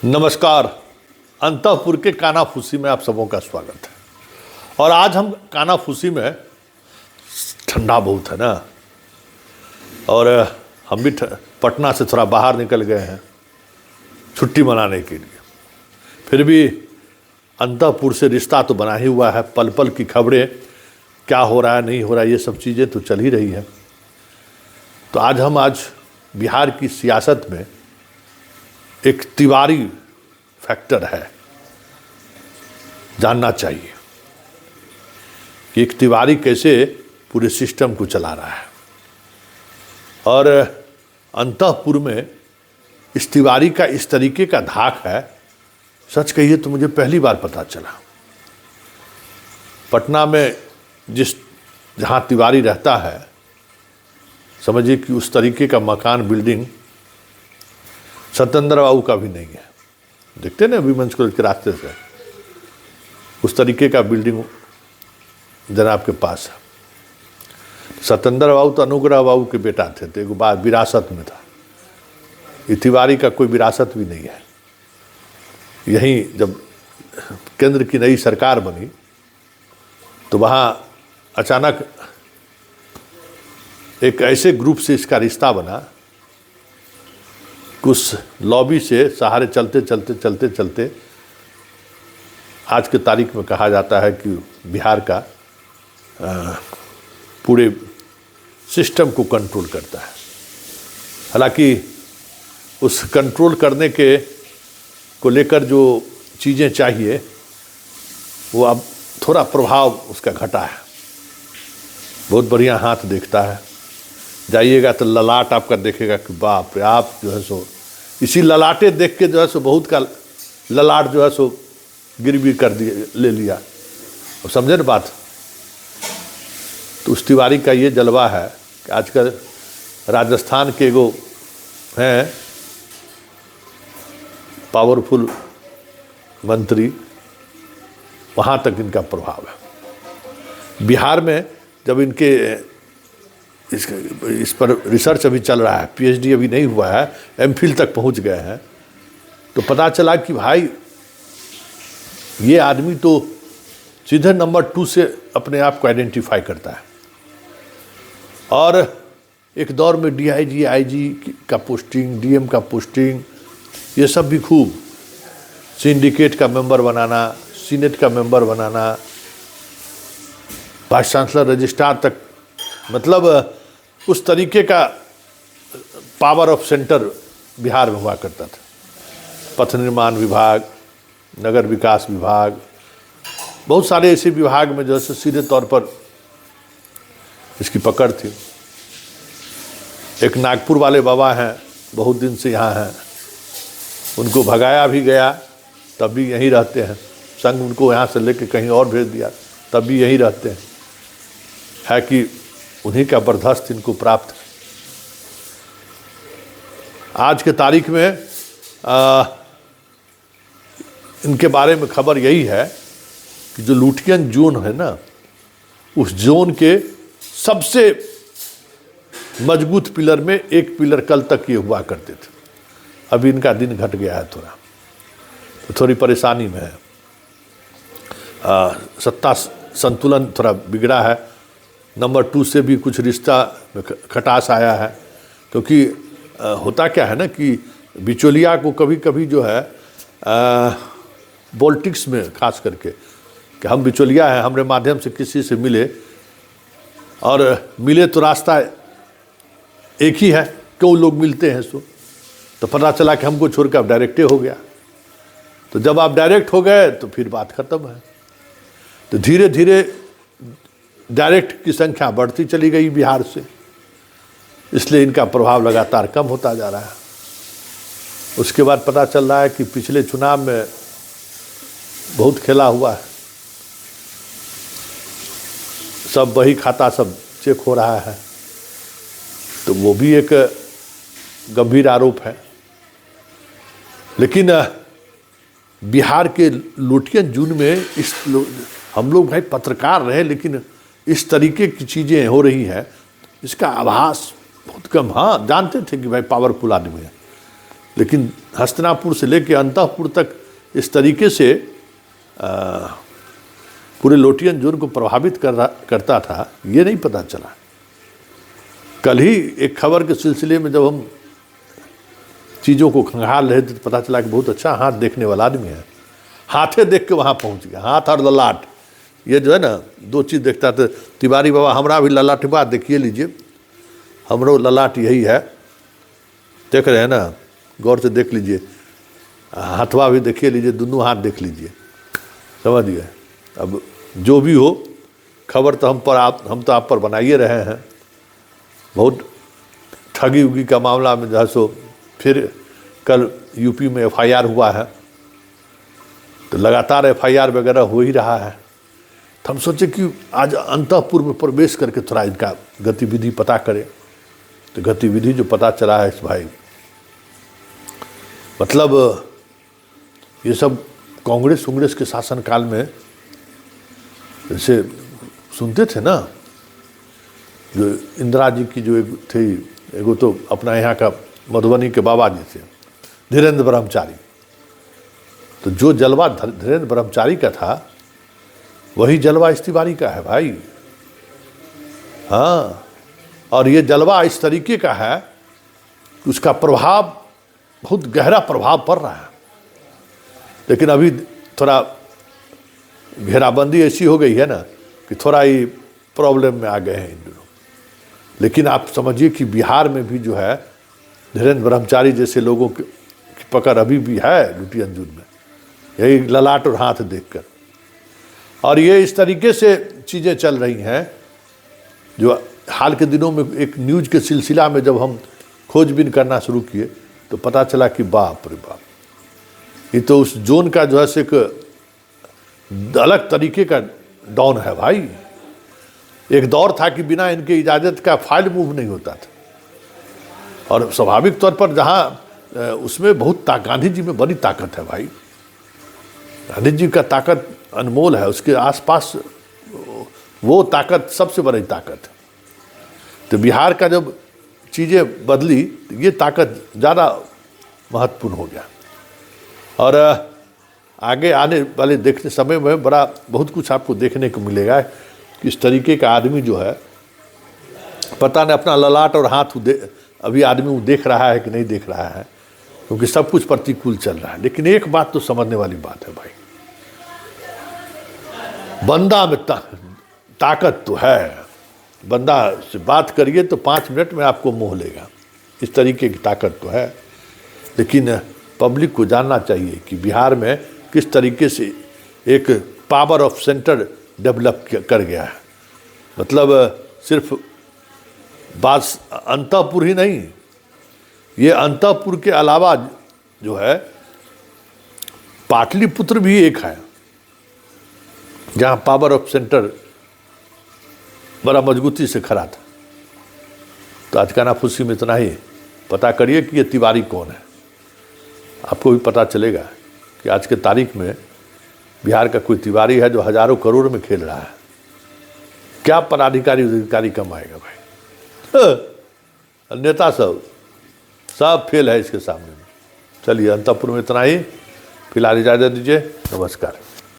नमस्कार। अंतःपुर के कानाफूसी में आप सबों का स्वागत है। और आज हम कानाफूसी में, ठंडा बहुत है ना, और हम भी पटना से थोड़ा बाहर निकल गए हैं छुट्टी मनाने के लिए। फिर भी अंतःपुर से रिश्ता तो बना ही हुआ है। पल पल की खबरें, क्या हो रहा है नहीं हो रहा है, ये सब चीज़ें तो चल ही रही हैं। तो आज बिहार की सियासत में एक तिवारी फैक्टर है, जानना चाहिए कि एक तिवारी कैसे पूरे सिस्टम को चला रहा है। और अंतःपुर में इस तिवारी का इस तरीके का धाक है, सच कहिए तो मुझे पहली बार पता चला। पटना में जहाँ तिवारी रहता है, समझिए कि उस तरीके का मकान, बिल्डिंग सत्येंद्र बाबू का भी नहीं है। देखते ना विमेंस कॉलेज के रास्ते से, उस तरीके का बिल्डिंग जनाब के पास है। सत्येंद्र बाबू तो अनुग्रह बाबू के बेटा थे, तो एक बात विरासत में था। तिवारी का कोई विरासत भी नहीं है। यहीं जब केंद्र की नई सरकार बनी तो वहाँ अचानक एक ऐसे ग्रुप से इसका रिश्ता बना, उस लॉबी से सहारे चलते आज के तारीख में कहा जाता है कि बिहार का पूरे सिस्टम को कंट्रोल करता है। हालांकि उस कंट्रोल करने को लेकर जो चीज़ें चाहिए वो अब थोड़ा प्रभाव उसका घटा है। बहुत बढ़िया हाथ देखता है, जाइएगा तो ललाट आपका देखेगा कि बाप रे, आप जो है सो इसी ललाटे देख के जो है सो बहुत का ललाट जो है सो गिरवी कर दिए, ले लिया। और समझे ना बात। तो उस तिवारी का ये जलवा है कि आजकल राजस्थान के एगो हैं पावरफुल मंत्री, वहाँ तक इनका प्रभाव है। बिहार में जब इनके इस पर रिसर्च अभी चल रहा है, पीएचडी अभी नहीं हुआ है, एमफिल तक पहुंच गए हैं, तो पता चला कि भाई ये आदमी तो सीधे नंबर 2 से अपने आप को आइडेंटिफाई करता है। और एक दौर में डीआईजी, आईजी का पोस्टिंग, डीएम का पोस्टिंग, ये सब भी खूब, सिंडिकेट का मेंबर बनाना, सीनेट का मेंबर बनाना, वाइस चांसलर, रजिस्ट्रार तक, मतलब उस तरीके का पावर ऑफ सेंटर बिहार में हुआ करता था। पथ निर्माण विभाग, नगर विकास विभाग, बहुत सारे ऐसे विभाग में जो है सीधे तौर पर इसकी पकड़ थी। एक नागपुर वाले बाबा हैं, बहुत दिन से यहाँ हैं, उनको भगाया भी गया तब भी यहीं रहते हैं। संघ उनको यहाँ से लेके कहीं और भेज दिया तब भी यहीं रहते हैं। है कि उन्हीं का बर्दाश्त इनको प्राप्त है। आज के तारीख में इनके बारे में खबर यही है कि जो लुटियन जोन है ना, उस जोन के सबसे मजबूत पिलर में एक पिलर कल तक ये हुआ करते थे। अभी इनका दिन घट गया है थोड़ा, तो थोड़ी परेशानी में है। सत्ता संतुलन थोड़ा बिगड़ा है। नंबर 2 से भी कुछ रिश्ता में खटास आया है, क्योंकि होता क्या है ना कि बिचौलिया को कभी कभी जो है पॉलिटिक्स में खास करके कि हम बिचौलिया हैं, हमारे माध्यम से किसी से मिले और मिले तो रास्ता एक ही है, क्यों लोग मिलते हैं सो, तो पता चला कि हमको छोड़ कर अब डायरेक्टे हो गया। तो जब आप डायरेक्ट हो गए तो फिर बात खत्म है। तो धीरे धीरे डायरेक्ट की संख्या बढ़ती चली गई बिहार से, इसलिए इनका प्रभाव लगातार कम होता जा रहा है। उसके बाद पता चल रहा है कि पिछले चुनाव में बहुत खेला हुआ है, सब बही खाता सब चेक हो रहा है, तो वो भी एक गंभीर आरोप है। लेकिन बिहार के लुटियन जून में हम लोग भाई पत्रकार रहे, लेकिन इस तरीके की चीज़ें हो रही है, इसका आभास बहुत कम। हाँ, जानते थे कि भाई पावरफुल आदमी है, लेकिन हस्तिनापुर से लेकर अंतःपुर तक इस तरीके से पूरे लोटियन जोन को प्रभावित करता था, ये नहीं पता चला। कल ही एक खबर के सिलसिले में जब हम चीज़ों को खंगाल रहे थे तो पता चला कि बहुत अच्छा हाथ देखने वाला आदमी है। हाथे देख के वहाँ पहुँच गया, हाथ और ललाट, ये जो है ना दो चीज़ देखता था। तिवारी बाबा हमरा भी ललाट बात देखिए लीजिए, हमरो ललाट यही है, देख रहे हैं ना, गौर से देख लीजिए, हाथवा भी देखिए लीजिए, दोनों हाथ देख लीजिए, समझ गए। अब जो भी हो, खबर तो हम तो आप पर बनाइए रहे हैं। बहुत ठगी उगी का मामला में जो है सो फिर कल यूपी में FIR हुआ है, तो लगातार FIR वगैरह हो ही रहा है। तो हम सोचे कि आज अंतःपुर में प्रवेश करके थोड़ा इनका गतिविधि पता करें। तो गतिविधि जो पता चला है इस भाई, मतलब ये सब कांग्रेस के शासनकाल में जैसे सुनते थे ना, जो इंदिरा जी की जो एक थी, एगो तो अपना यहाँ का मधुबनी के बाबा जी थे धीरेन्द्र ब्रह्मचारी, तो जो जलवा धीरेन्द्र ब्रह्मचारी का था वही जलवा इस तिवारी का है भाई। हाँ, और ये जलवा इस तरीके का है कि उसका प्रभाव, बहुत गहरा प्रभाव पड़ रहा है। लेकिन अभी थोड़ा घेराबंदी ऐसी हो गई है ना कि थोड़ा ही प्रॉब्लम में आ गए हैं इन दोनों। लेकिन आप समझिए कि बिहार में भी जो है धीरेन्द्र ब्रह्मचारी जैसे लोगों की पकड़ अभी भी है लुटियन जोन में, यही ललाट और हाथ देखकर। और ये इस तरीके से चीज़ें चल रही हैं जो हाल के दिनों में एक न्यूज़ के सिलसिला में जब हम खोजबीन करना शुरू किए तो पता चला कि बाप रे बाप, ये तो उस जोन का जो है से एक अलग तरीके का डॉन है भाई। एक दौर था कि बिना इनके इजाज़त का फाइल मूव नहीं होता था, और स्वाभाविक तौर पर जहाँ उसमें बहुत गांधी जी में बड़ी ताकत है भाई, गांधी जी का ताकत अनमोल है, उसके आसपास वो ताकत सबसे बड़ी ताकत है। तो बिहार का जब चीज़ें बदली तो ये ताकत ज़्यादा महत्वपूर्ण हो गया। और आगे आने वाले देखने समय में बहुत कुछ आपको देखने को मिलेगा कि इस तरीके का आदमी जो है, पता नहीं अपना ललाट और हाथ अभी आदमी वो देख रहा है कि नहीं देख रहा है, क्योंकि सब कुछ प्रतिकूल चल रहा है। लेकिन एक बात तो समझने वाली बात है भाई, बंदा में ताकत तो है। बंदा से बात करिए तो 5 मिनट में आपको मोह लेगा, इस तरीके की ताकत तो है। लेकिन पब्लिक को जानना चाहिए कि बिहार में किस तरीके से एक पावर ऑफ सेंटर डेवलप कर गया है। मतलब सिर्फ बात अंतःपुर ही नहीं, ये अंतःपुर के अलावा जो है पाटलिपुत्र भी एक है जहाँ पावर ऑफ सेंटर बड़ा मजबूती से खड़ा था। तो आज का नाफुसी में इतना ही, पता करिए कि ये तिवारी कौन है, आपको भी पता चलेगा कि आज के तारीख में बिहार का कोई तिवारी है जो हजारों करोड़ में खेल रहा है। क्या पदाधिकारी अधिकारी कमाएगा भाई। नेता सब फेल है इसके सामने में। चलिए, अंतःपुर में इतना ही, फिलहाल इजाज़त दीजिए, नमस्कार।